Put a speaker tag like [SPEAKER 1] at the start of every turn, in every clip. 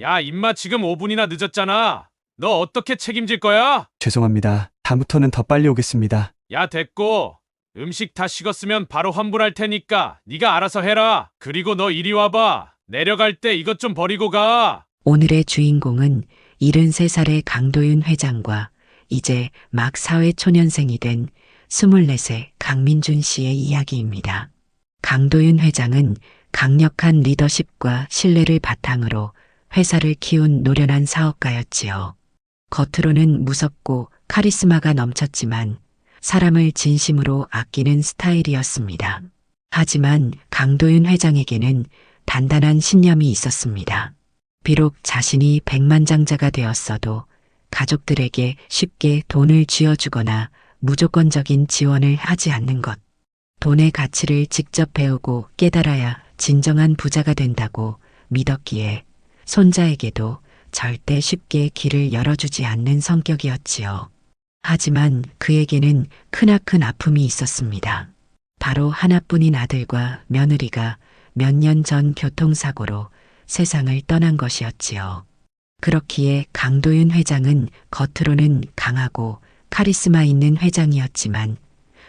[SPEAKER 1] 야, 임마 지금 5분이나 늦었잖아. 너 어떻게 책임질 거야?
[SPEAKER 2] 죄송합니다. 다음부터는 더 빨리 오겠습니다.
[SPEAKER 1] 야, 됐고. 음식 다 식었으면 바로 환불할 테니까 네가 알아서 해라. 그리고 너 이리 와봐. 내려갈 때 이것 좀 버리고 가.
[SPEAKER 3] 오늘의 주인공은 73살의 강도윤 회장과 이제 막 사회초년생이 된 24세 강민준 씨의 이야기입니다. 강도윤 회장은 강력한 리더십과 신뢰를 바탕으로 회사를 키운 노련한 사업가였지요. 겉으로는 무섭고 카리스마가 넘쳤지만 사람을 진심으로 아끼는 스타일이었습니다. 하지만 강도윤 회장에게는 단단한 신념이 있었습니다. 비록 자신이 백만장자가 되었어도 가족들에게 쉽게 돈을 쥐어주거나 무조건적인 지원을 하지 않는 것. 돈의 가치를 직접 배우고 깨달아야 진정한 부자가 된다고 믿었기에 손자에게도 절대 쉽게 길을 열어주지 않는 성격이었지요. 하지만 그에게는 크나큰 아픔이 있었습니다. 바로 하나뿐인 아들과 며느리가 몇 년 전 교통사고로 세상을 떠난 것이었지요. 그렇기에 강도윤 회장은 겉으로는 강하고 카리스마 있는 회장이었지만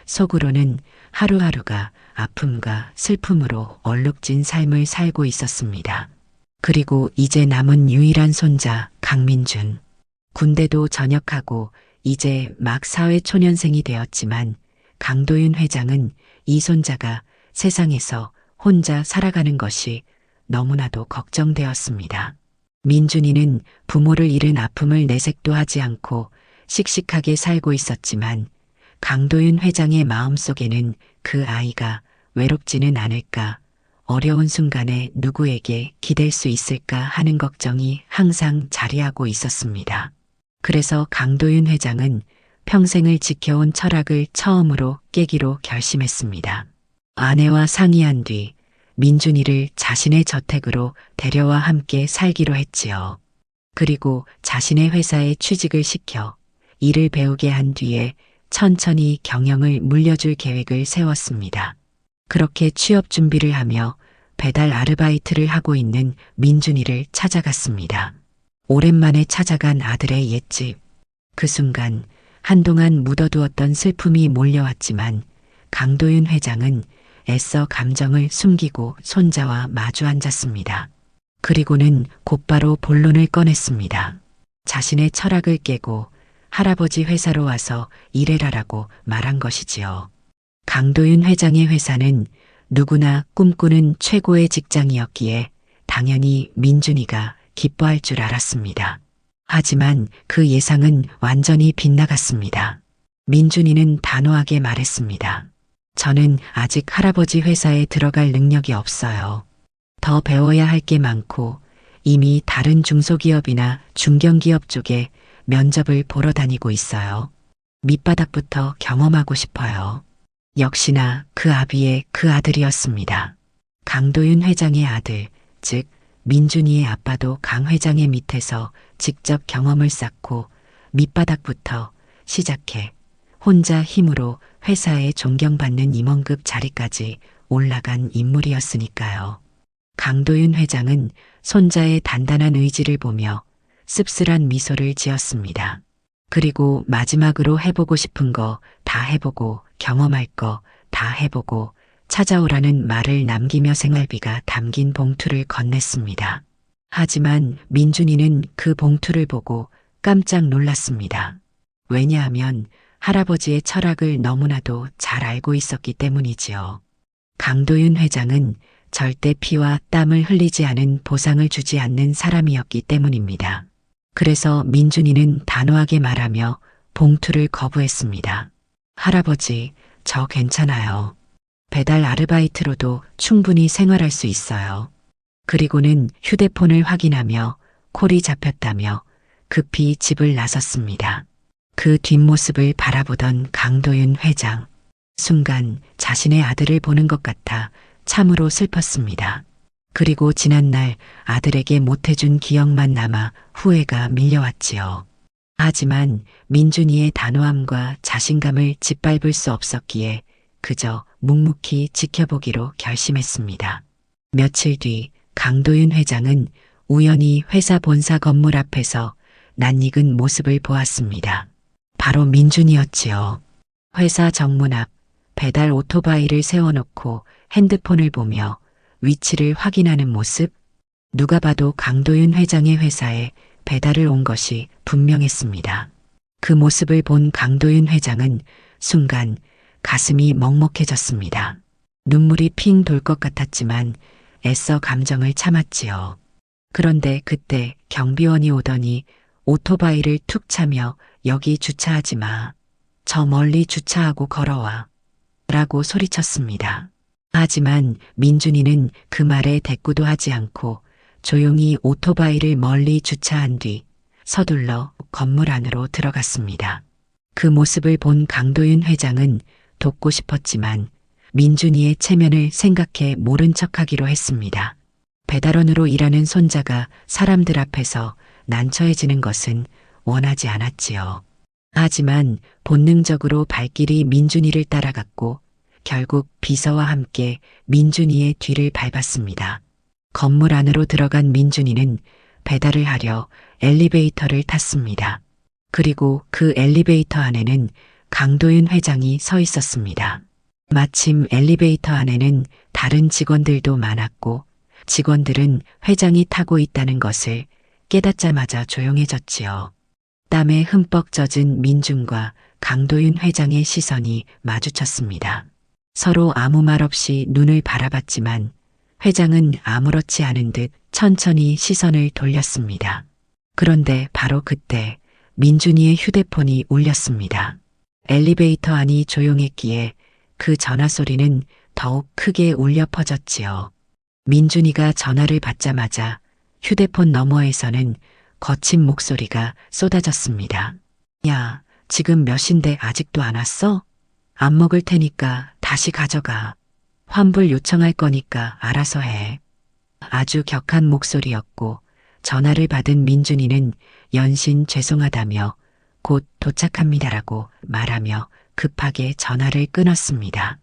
[SPEAKER 3] 속으로는 하루하루가 아픔과 슬픔으로 얼룩진 삶을 살고 있었습니다. 그리고 이제 남은 유일한 손자 강민준. 군대도 전역하고 이제 막 사회초년생이 되었지만 강도윤 회장은 이 손자가 세상에서 혼자 살아가는 것이 너무나도 걱정되었습니다. 민준이는 부모를 잃은 아픔을 내색도 하지 않고 씩씩하게 살고 있었지만 강도윤 회장의 마음속에는 그 아이가 외롭지는 않을까, 어려운 순간에 누구에게 기댈 수 있을까 하는 걱정이 항상 자리하고 있었습니다. 그래서 강도윤 회장은 평생을 지켜온 철학을 처음으로 깨기로 결심했습니다. 아내와 상의한 뒤 민준이를 자신의 저택으로 데려와 함께 살기로 했지요. 그리고 자신의 회사에 취직을 시켜 일을 배우게 한 뒤에 천천히 경영을 물려줄 계획을 세웠습니다. 그렇게 취업 준비를 하며 배달 아르바이트를 하고 있는 민준이를 찾아갔습니다. 오랜만에 찾아간 아들의 옛집. 그 순간 한동안 묻어두었던 슬픔이 몰려왔지만 강도윤 회장은 애써 감정을 숨기고 손자와 마주 앉았습니다. 그리고는 곧바로 본론을 꺼냈습니다. 자신의 철학을 깨고 할아버지 회사로 와서 일해라라고 말한 것이지요. 강도윤 회장의 회사는 누구나 꿈꾸는 최고의 직장이었기에 당연히 민준이가 기뻐할 줄 알았습니다. 하지만 그 예상은 완전히 빗나갔습니다. 민준이는 단호하게 말했습니다. 저는 아직 할아버지 회사에 들어갈 능력이 없어요. 더 배워야 할 게 많고 이미 다른 중소기업이나 중견기업 쪽에 면접을 보러 다니고 있어요. 밑바닥부터 경험하고 싶어요. 역시나 그 아비의 그 아들이었습니다. 강도윤 회장의 아들, 즉 민준이의 아빠도 강 회장의 밑에서 직접 경험을 쌓고 밑바닥부터 시작해 혼자 힘으로 회사에 존경받는 임원급 자리까지 올라간 인물이었으니까요. 강도윤 회장은 손자의 단단한 의지를 보며 씁쓸한 미소를 지었습니다. 그리고 마지막으로 해보고 싶은 거 다 해보고 경험할 거 다 해보고 찾아오라는 말을 남기며 생활비가 담긴 봉투를 건넸습니다. 하지만 민준이는 그 봉투를 보고 깜짝 놀랐습니다. 왜냐하면 할아버지의 철학을 너무나도 잘 알고 있었기 때문이지요. 강도윤 회장은 절대 피와 땀을 흘리지 않은 보상을 주지 않는 사람이었기 때문입니다. 그래서 민준이는 단호하게 말하며 봉투를 거부했습니다. 할아버지, 저 괜찮아요. 배달 아르바이트로도 충분히 생활할 수 있어요. 그리고는 휴대폰을 확인하며 콜이 잡혔다며 급히 집을 나섰습니다. 그 뒷모습을 바라보던 강도윤 회장. 순간 자신의 아들을 보는 것 같아 참으로 슬펐습니다. 그리고 지난날 아들에게 못해준 기억만 남아 후회가 밀려왔지요. 하지만 민준이의 단호함과 자신감을 짓밟을 수 없었기에 그저 묵묵히 지켜보기로 결심했습니다. 며칠 뒤 강도윤 회장은 우연히 회사 본사 건물 앞에서 낯익은 모습을 보았습니다. 바로 민준이었지요. 회사 정문 앞 배달 오토바이를 세워놓고 핸드폰을 보며 위치를 확인하는 모습. 누가 봐도 강도윤 회장의 회사에 배달을 온 것이 분명했습니다. 그 모습을 본 강도윤 회장은 순간 가슴이 먹먹해졌습니다. 눈물이 핑 돌 것 같았지만 애써 감정을 참았지요. 그런데 그때 경비원이 오더니 오토바이를 툭 차며 여기 주차하지 마. 저 멀리 주차하고 걸어와. 라고 소리쳤습니다. 하지만 민준이는 그 말에 대꾸도 하지 않고 조용히 오토바이를 멀리 주차한 뒤 서둘러 건물 안으로 들어갔습니다. 그 모습을 본 강도윤 회장은 돕고 싶었지만 민준이의 체면을 생각해 모른 척하기로 했습니다. 배달원으로 일하는 손자가 사람들 앞에서 난처해지는 것은 원하지 않았지요. 하지만 본능적으로 발길이 민준이를 따라갔고 결국 비서와 함께 민준이의 뒤를 밟았습니다. 건물 안으로 들어간 민준이는 배달을 하려 엘리베이터를 탔습니다. 그리고 그 엘리베이터 안에는 강도윤 회장이 서 있었습니다. 마침 엘리베이터 안에는 다른 직원들도 많았고 직원들은 회장이 타고 있다는 것을 깨닫자마자 조용해졌지요. 땀에 흠뻑 젖은 민준과 강도윤 회장의 시선이 마주쳤습니다. 서로 아무 말 없이 눈을 바라봤지만 회장은 아무렇지 않은 듯 천천히 시선을 돌렸습니다. 그런데 바로 그때 민준이의 휴대폰이 울렸습니다. 엘리베이터 안이 조용했기에 그 전화 소리는 더욱 크게 울려 퍼졌지요. 민준이가 전화를 받자마자 휴대폰 너머에서는 거친 목소리가 쏟아졌습니다. 야, 지금 몇 시인데 아직도 안 왔어? 안 먹을 테니까 다시 가져가. 환불 요청할 거니까 알아서 해. 아주 격한 목소리였고 전화를 받은 민준이는 연신 죄송하다며 곧 도착합니다라고 말하며 급하게 전화를 끊었습니다.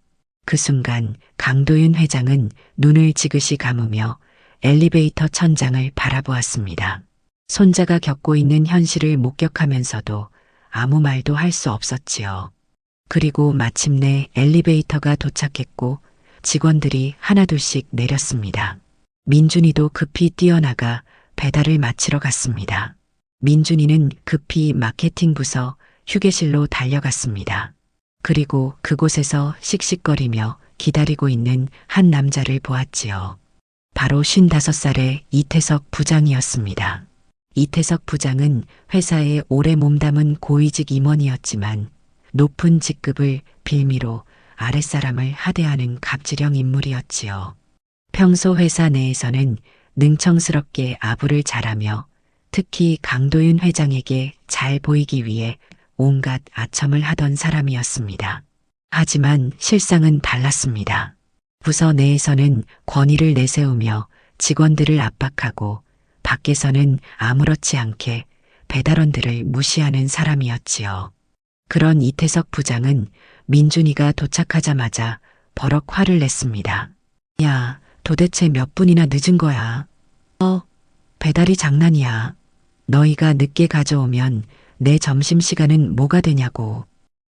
[SPEAKER 3] 그 순간 강도윤 회장은 눈을 지그시 감으며 엘리베이터 천장을 바라보았습니다. 손자가 겪고 있는 현실을 목격하면서도 아무 말도 할 수 없었지요. 그리고 마침내 엘리베이터가 도착했고 직원들이 하나둘씩 내렸습니다. 민준이도 급히 뛰어나가 배달을 마치러 갔습니다. 민준이는 급히 마케팅 부서 휴게실로 달려갔습니다. 그리고 그곳에서 씩씩거리며 기다리고 있는 한 남자를 보았지요. 바로 55살의 이태석 부장이었습니다. 이태석 부장은 회사에 오래 몸담은 고위직 임원이었지만 높은 직급을 빌미로 아랫사람을 하대하는 갑질형 인물이었지요. 평소 회사 내에서는 능청스럽게 아부를 잘하며 특히 강도윤 회장에게 잘 보이기 위해 온갖 아첨을 하던 사람이었습니다. 하지만 실상은 달랐습니다. 부서 내에서는 권위를 내세우며 직원들을 압박하고 밖에서는 아무렇지 않게 배달원들을 무시하는 사람이었지요. 그런 이태석 부장은 민준이가 도착하자마자 버럭 화를 냈습니다. 야, 도대체 몇 분이나 늦은 거야? 배달이 장난이야. 너희가 늦게 가져오면 내 점심시간은 뭐가 되냐고.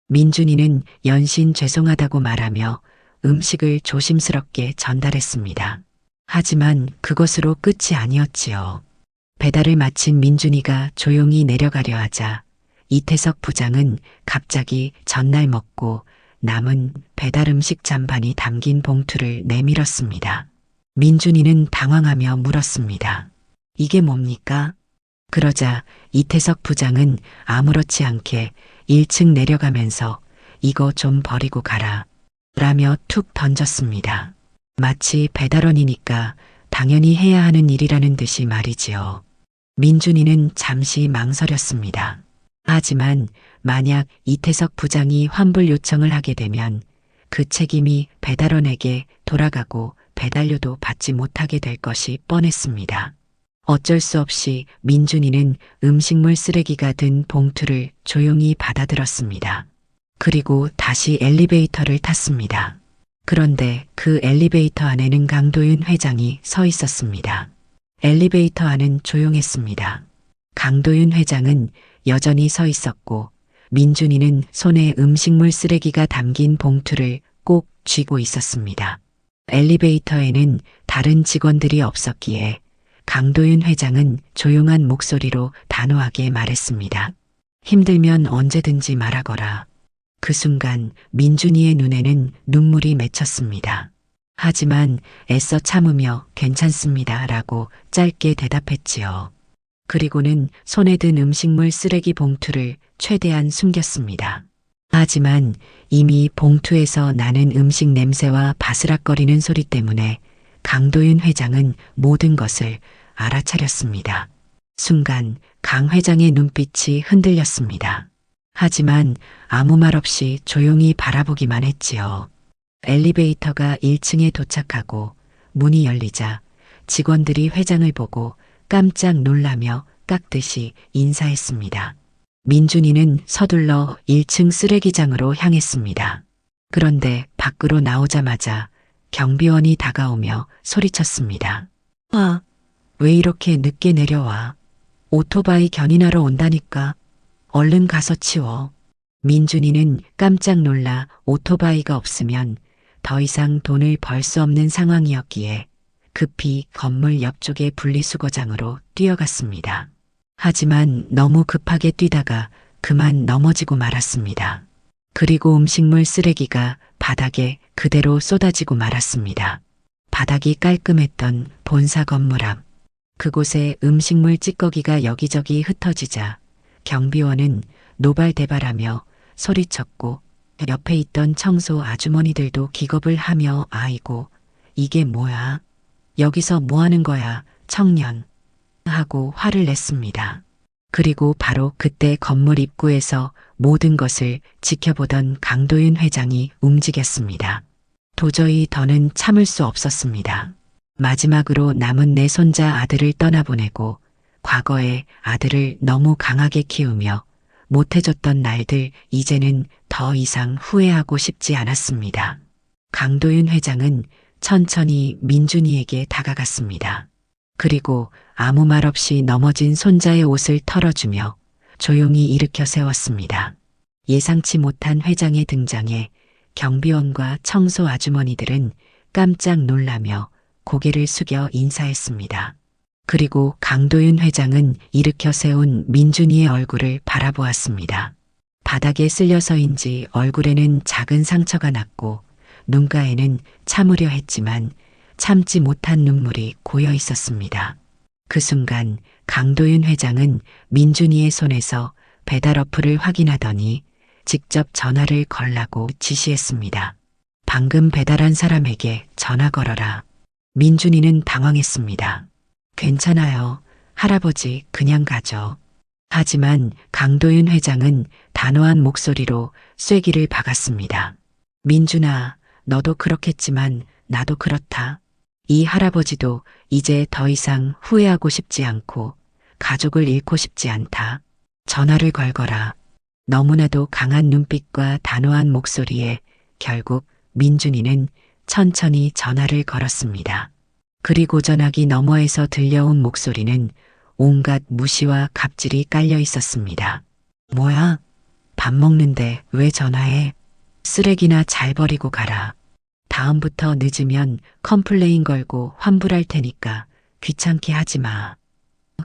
[SPEAKER 3] 민준이는 연신 죄송하다고 말하며 음식을 조심스럽게 전달했습니다. 하지만 그것으로 끝이 아니었지요. 배달을 마친 민준이가 조용히 내려가려 하자 이태석 부장은 갑자기 전날 먹고 남은 배달 음식 잔반이 담긴 봉투를 내밀었습니다. 민준이는 당황하며 물었습니다. 이게 뭡니까? 그러자 이태석 부장은 아무렇지 않게 1층 내려가면서 이거 좀 버리고 가라 라며 툭 던졌습니다. 마치 배달원이니까 당연히 해야 하는 일이라는 듯이 말이지요. 민준이는 잠시 망설였습니다. 하지만 만약 이태석 부장이 환불 요청을 하게 되면 그 책임이 배달원에게 돌아가고 배달료도 받지 못하게 될 것이 뻔했습니다. 어쩔 수 없이 민준이는 음식물 쓰레기가 든 봉투를 조용히 받아들었습니다. 그리고 다시 엘리베이터를 탔습니다. 그런데 그 엘리베이터 안에는 강도윤 회장이 서 있었습니다. 엘리베이터 안은 조용했습니다. 강도윤 회장은 여전히 서 있었고 민준이는 손에 음식물 쓰레기가 담긴 봉투를 꼭 쥐고 있었습니다. 엘리베이터에는 다른 직원들이 없었기에 강도윤 회장은 조용한 목소리로 단호하게 말했습니다. 힘들면 언제든지 말하거라. 그 순간 민준이의 눈에는 눈물이 맺혔습니다. 하지만 애써 참으며 괜찮습니다 라고 짧게 대답했지요. 그리고는 손에 든 음식물 쓰레기 봉투를 최대한 숨겼습니다. 하지만 이미 봉투에서 나는 음식 냄새와 바스락거리는 소리 때문에 강도윤 회장은 모든 것을 알아차렸습니다. 순간 강 회장의 눈빛이 흔들렸습니다. 하지만 아무 말 없이 조용히 바라보기만 했지요. 엘리베이터가 1층에 도착하고 문이 열리자 직원들이 회장을 보고 깜짝 놀라며 깍듯이 인사했습니다. 민준이는 서둘러 1층 쓰레기장으로 향했습니다. 그런데 밖으로 나오자마자 경비원이 다가오며 소리쳤습니다. 아, 왜 이렇게 늦게 내려와? 오토바이 견인하러 온다니까. 얼른 가서 치워. 민준이는 깜짝 놀라 오토바이가 없으면 더 이상 돈을 벌 수 없는 상황이었기에 급히 건물 옆쪽의 분리수거장으로 뛰어갔습니다. 하지만 너무 급하게 뛰다가 그만 넘어지고 말았습니다. 그리고 음식물 쓰레기가 바닥에 그대로 쏟아지고 말았습니다. 바닥이 깔끔했던 본사 건물 앞. 그곳에 음식물 찌꺼기가 여기저기 흩어지자 경비원은 노발대발하며 소리쳤고 옆에 있던 청소 아주머니들도 기겁을 하며 아이고 이게 뭐야? 여기서 뭐 하는 거야 청년? 하고 화를 냈습니다. 그리고 바로 그때 건물 입구에서 모든 것을 지켜보던 강도윤 회장이 움직였습니다. 도저히 더는 참을 수 없었습니다. 마지막으로 남은 내 손자 아들을 떠나보내고 과거에 아들을 너무 강하게 키우며 못해줬던 날들 이제는 더 이상 후회하고 싶지 않았습니다. 강도윤 회장은 천천히 민준이에게 다가갔습니다. 그리고 아무 말 없이 넘어진 손자의 옷을 털어주며 조용히 일으켜 세웠습니다. 예상치 못한 회장의 등장에 경비원과 청소 아주머니들은 깜짝 놀라며 고개를 숙여 인사했습니다. 그리고 강도윤 회장은 일으켜 세운 민준이의 얼굴을 바라보았습니다. 바닥에 쓸려서인지 얼굴에는 작은 상처가 났고 눈가에는 참으려 했지만 참지 못한 눈물이 고여 있었습니다. 그 순간 강도윤 회장은 민준이의 손에서 배달 어플을 확인하더니 직접 전화를 걸라고 지시했습니다. 방금 배달한 사람에게 전화 걸어라. 민준이는 당황했습니다. 괜찮아요. 할아버지 그냥 가죠. 하지만 강도윤 회장은 단호한 목소리로 쐐기를 박았습니다. 민준아, 너도 그렇겠지만 나도 그렇다. 이 할아버지도 이제 더 이상 후회하고 싶지 않고 가족을 잃고 싶지 않다. 전화를 걸거라. 너무나도 강한 눈빛과 단호한 목소리에 결국 민준이는 천천히 전화를 걸었습니다. 그리고 전화기 너머에서 들려온 목소리는 온갖 무시와 갑질이 깔려 있었습니다. 뭐야? 밥 먹는데 왜 전화해? 쓰레기나 잘 버리고 가라. 다음부터 늦으면 컴플레인 걸고 환불할 테니까 귀찮게 하지 마.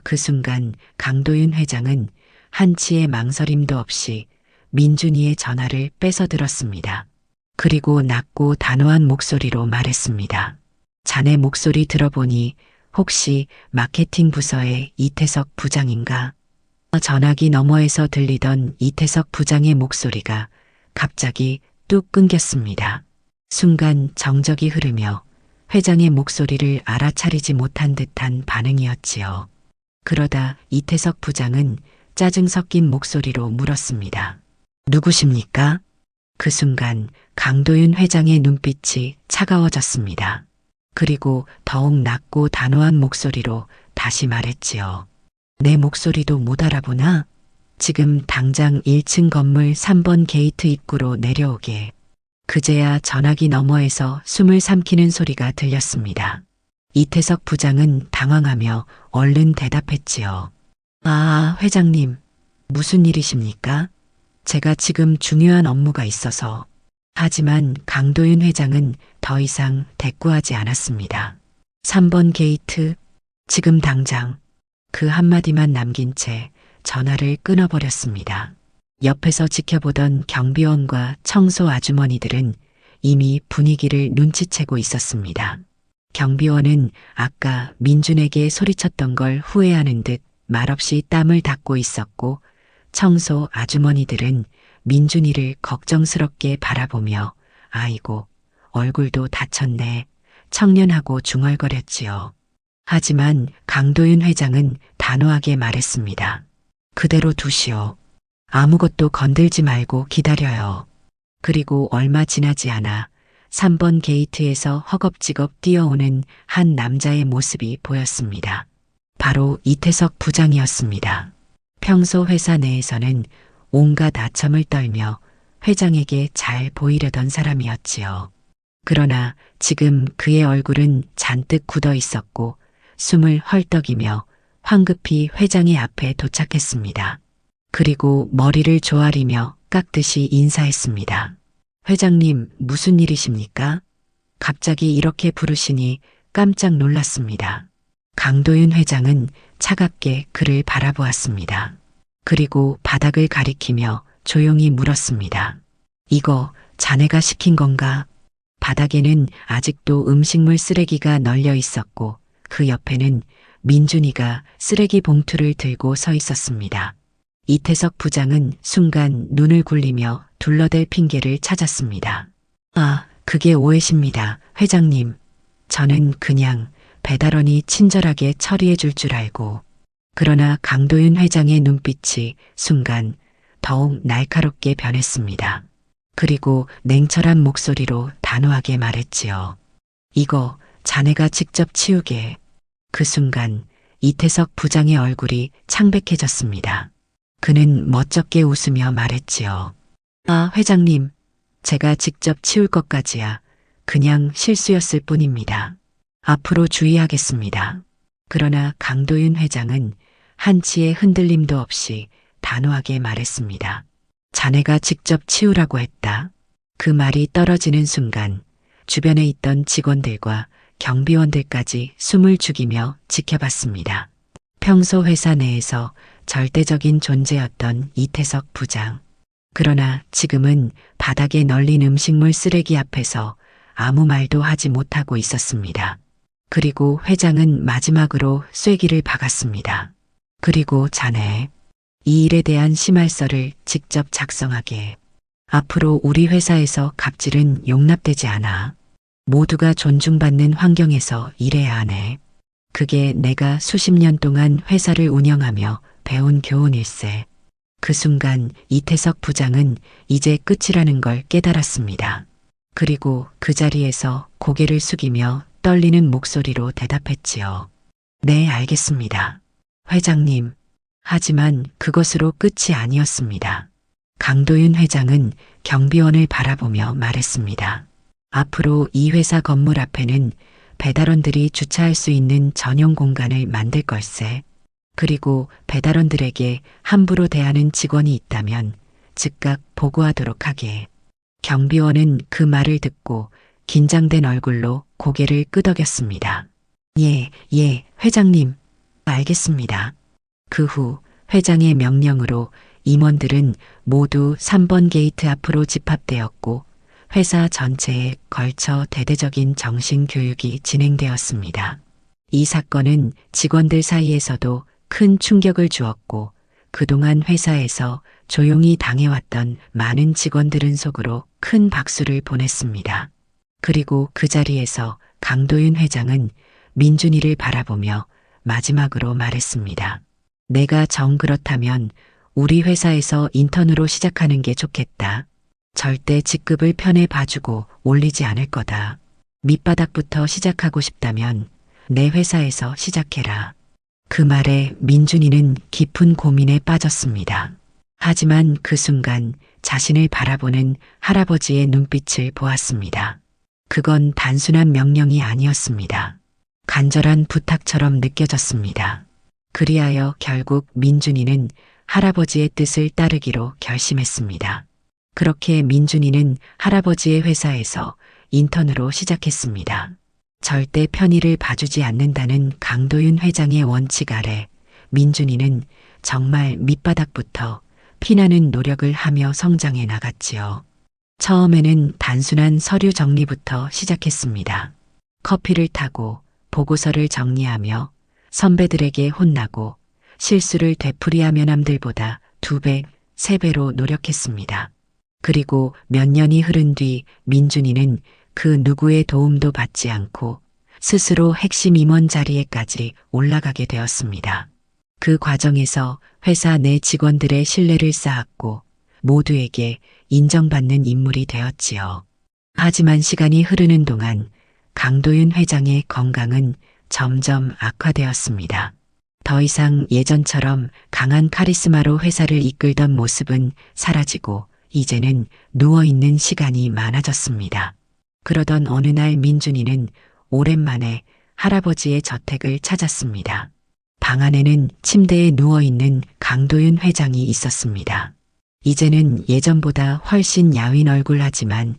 [SPEAKER 3] 그 순간 강도윤 회장은 한치의 망설임도 없이 민준이의 전화를 뺏어 들었습니다. 그리고 낮고 단호한 목소리로 말했습니다. 자네 목소리 들어보니 혹시 마케팅 부서의 이태석 부장인가? 전화기 너머에서 들리던 이태석 부장의 목소리가 갑자기 뚝 끊겼습니다. 순간 정적이 흐르며 회장의 목소리를 알아차리지 못한 듯한 반응이었지요. 그러다 이태석 부장은 짜증 섞인 목소리로 물었습니다. 누구십니까? 그 순간 강도윤 회장의 눈빛이 차가워졌습니다. 그리고 더욱 낮고 단호한 목소리로 다시 말했지요. 내 목소리도 못 알아보나? 지금 당장 1층 건물 3번 게이트 입구로 내려오게. 그제야 전화기 너머에서 숨을 삼키는 소리가 들렸습니다. 이태석 부장은 당황하며 얼른 대답했지요. 아, 회장님, 무슨 일이십니까? 제가 지금 중요한 업무가 있어서. 하지만 강도윤 회장은 더 이상 대꾸하지 않았습니다. 3번 게이트, 지금 당장. 그 한마디만 남긴 채 전화를 끊어버렸습니다. 옆에서 지켜보던 경비원과 청소 아주머니들은 이미 분위기를 눈치채고 있었습니다. 경비원은 아까 민준에게 소리쳤던 걸 후회하는 듯 말없이 땀을 닦고 있었고, 청소 아주머니들은 민준이를 걱정스럽게 바라보며 아이고, 얼굴도 다쳤네. 청년하고 중얼거렸지요. 하지만 강도윤 회장은 단호하게 말했습니다. 그대로 두시오. 아무것도 건들지 말고 기다려요. 그리고 얼마 지나지 않아 3번 게이트에서 허겁지겁 뛰어오는 한 남자의 모습이 보였습니다. 바로 이태석 부장이었습니다. 평소 회사 내에서는 온갖 아첨을 떨며 회장에게 잘 보이려던 사람이었지요. 그러나 지금 그의 얼굴은 잔뜩 굳어 있었고 숨을 헐떡이며 황급히 회장의 앞에 도착했습니다. 그리고 머리를 조아리며 깎듯이 인사했습니다. 회장님, 무슨 일이십니까? 갑자기 이렇게 부르시니 깜짝 놀랐습니다. 강도윤 회장은 차갑게 그를 바라보았습니다. 그리고 바닥을 가리키며 조용히 물었습니다. 이거 자네가 시킨 건가? 바닥에는 아직도 음식물 쓰레기가 널려 있었고 그 옆에는 민준이가 쓰레기 봉투를 들고 서 있었습니다. 이태석 부장은 순간 눈을 굴리며 둘러댈 핑계를 찾았습니다. 아, 그게 오해십니다, 회장님. 저는 그냥 배달원이 친절하게 처리해 줄 줄 알고. 그러나 강도윤 회장의 눈빛이 순간 더욱 날카롭게 변했습니다. 그리고 냉철한 목소리로 단호하게 말했지요. 이거 자네가 직접 치우게. 그 순간 이태석 부장의 얼굴이 창백해졌습니다. 그는 멋쩍게 웃으며 말했지요. 아, 회장님, 제가 직접 치울 것까지야 그냥 실수였을 뿐입니다. 앞으로 주의하겠습니다. 그러나 강도윤 회장은 한치의 흔들림도 없이 단호하게 말했습니다. 자네가 직접 치우라고 했다. 그 말이 떨어지는 순간 주변에 있던 직원들과 경비원들까지 숨을 죽이며 지켜봤습니다. 평소 회사 내에서 절대적인 존재였던 이태석 부장. 그러나 지금은 바닥에 널린 음식물 쓰레기 앞에서 아무 말도 하지 못하고 있었습니다. 그리고 회장은 마지막으로 쐐기를 박았습니다. 그리고 자네, 이 일에 대한 심할서를 직접 작성하게. 앞으로 우리 회사에서 갑질은 용납되지 않아. 모두가 존중받는 환경에서 일해야 하네. 그게 내가 수십 년 동안 회사를 운영하며 배운 교훈일세. 그 순간 이태석 부장은 이제 끝이라는 걸 깨달았습니다. 그리고 그 자리에서 고개를 숙이며 떨리는 목소리로 대답했지요. 네, 알겠습니다. 회장님. 하지만 그것으로 끝이 아니었습니다. 강도윤 회장은 경비원을 바라보며 말했습니다. 앞으로 이 회사 건물 앞에는 배달원들이 주차할 수 있는 전용 공간을 만들 걸세. 그리고 배달원들에게 함부로 대하는 직원이 있다면 즉각 보고하도록 하게. 경비원은 그 말을 듣고 긴장된 얼굴로 고개를 끄덕였습니다. 예, 회장님. 알겠습니다. 그 후 회장의 명령으로 임원들은 모두 3번 게이트 앞으로 집합되었고 회사 전체에 걸쳐 대대적인 정신교육이 진행되었습니다. 이 사건은 직원들 사이에서도 큰 충격을 주었고 그동안 회사에서 조용히 당해왔던 많은 직원들은 속으로 큰 박수를 보냈습니다. 그리고 그 자리에서 강도윤 회장은 민준이를 바라보며 마지막으로 말했습니다. 내가 정 그렇다면 우리 회사에서 인턴으로 시작하는 게 좋겠다. 절대 직급을 편에 봐주고 올리지 않을 거다. 밑바닥부터 시작하고 싶다면 내 회사에서 시작해라. 그 말에 민준이는 깊은 고민에 빠졌습니다. 하지만 그 순간 자신을 바라보는 할아버지의 눈빛을 보았습니다. 그건 단순한 명령이 아니었습니다. 간절한 부탁처럼 느껴졌습니다. 그리하여 결국 민준이는 할아버지의 뜻을 따르기로 결심했습니다. 그렇게 민준이는 할아버지의 회사에서 인턴으로 시작했습니다. 절대 편의를 봐주지 않는다는 강도윤 회장의 원칙 아래 민준이는 정말 밑바닥부터 피나는 노력을 하며 성장해 나갔지요. 처음에는 단순한 서류 정리부터 시작했습니다. 커피를 타고 보고서를 정리하며 선배들에게 혼나고 실수를 되풀이하며 남들보다 2배, 3배로 노력했습니다. 그리고 몇 년이 흐른 뒤 민준이는 그 누구의 도움도 받지 않고 스스로 핵심 임원 자리에까지 올라가게 되었습니다. 그 과정에서 회사 내 직원들의 신뢰를 쌓았고 모두에게 인정받는 인물이 되었지요. 하지만 시간이 흐르는 동안 강도윤 회장의 건강은 점점 악화되었습니다. 더 이상 예전처럼 강한 카리스마로 회사를 이끌던 모습은 사라지고 이제는 누워있는 시간이 많아졌습니다. 그러던 어느 날 민준이는 오랜만에 할아버지의 저택을 찾았습니다. 방 안에는 침대에 누워있는 강도윤 회장이 있었습니다. 이제는 예전보다 훨씬 야윈 얼굴하지만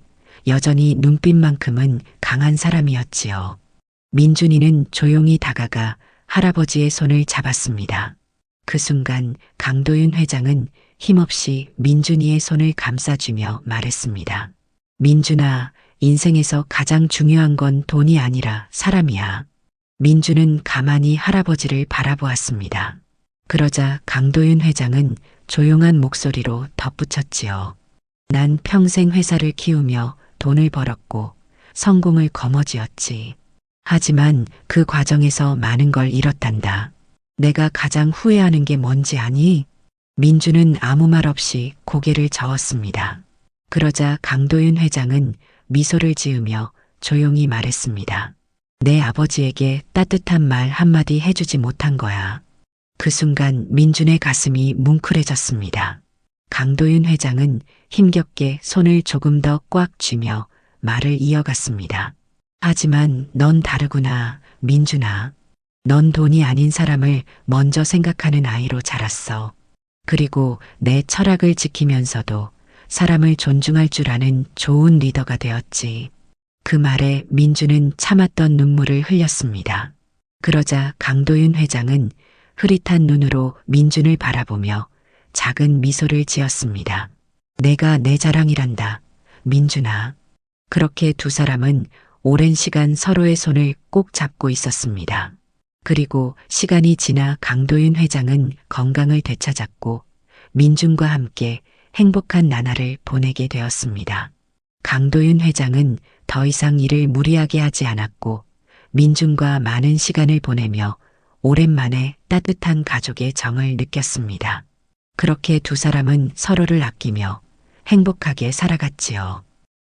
[SPEAKER 3] 여전히 눈빛만큼은 강한 사람이었지요. 민준이는 조용히 다가가 할아버지의 손을 잡았습니다. 그 순간 강도윤 회장은 힘없이 민준이의 손을 감싸주며 말했습니다. 민준아, 인생에서 가장 중요한 건 돈이 아니라 사람이야. 민준은 가만히 할아버지를 바라보았습니다. 그러자 강도윤 회장은 조용한 목소리로 덧붙였지요. 난 평생 회사를 키우며 돈을 벌었고 성공을 거머쥐었지. 하지만 그 과정에서 많은 걸 잃었단다. 내가 가장 후회하는 게 뭔지 아니? 민주는 아무 말 없이 고개를 저었습니다. 그러자 강도윤 회장은 미소를 지으며 조용히 말했습니다. 내 아버지에게 따뜻한 말 한마디 해주지 못한 거야. 그 순간 민준의 가슴이 뭉클해졌습니다. 강도윤 회장은 힘겹게 손을 조금 더 꽉 쥐며 말을 이어갔습니다. 하지만 넌 다르구나, 민준아. 넌 돈이 아닌 사람을 먼저 생각하는 아이로 자랐어. 그리고 내 철학을 지키면서도 사람을 존중할 줄 아는 좋은 리더가 되었지. 그 말에 민주는 참았던 눈물을 흘렸습니다. 그러자 강도윤 회장은 흐릿한 눈으로 민준을 바라보며 작은 미소를 지었습니다. 내가 내 자랑이란다, 민준아. 그렇게 두 사람은 오랜 시간 서로의 손을 꼭 잡고 있었습니다. 그리고 시간이 지나 강도윤 회장은 건강을 되찾았고 민준과 함께 행복한 나날을 보내게 되었습니다. 강도윤 회장은 더 이상 일을 무리하게 하지 않았고 민준과 많은 시간을 보내며 오랜만에 따뜻한 가족의 정을 느꼈습니다. 그렇게 두 사람은 서로를 아끼며 행복하게 살아갔지요.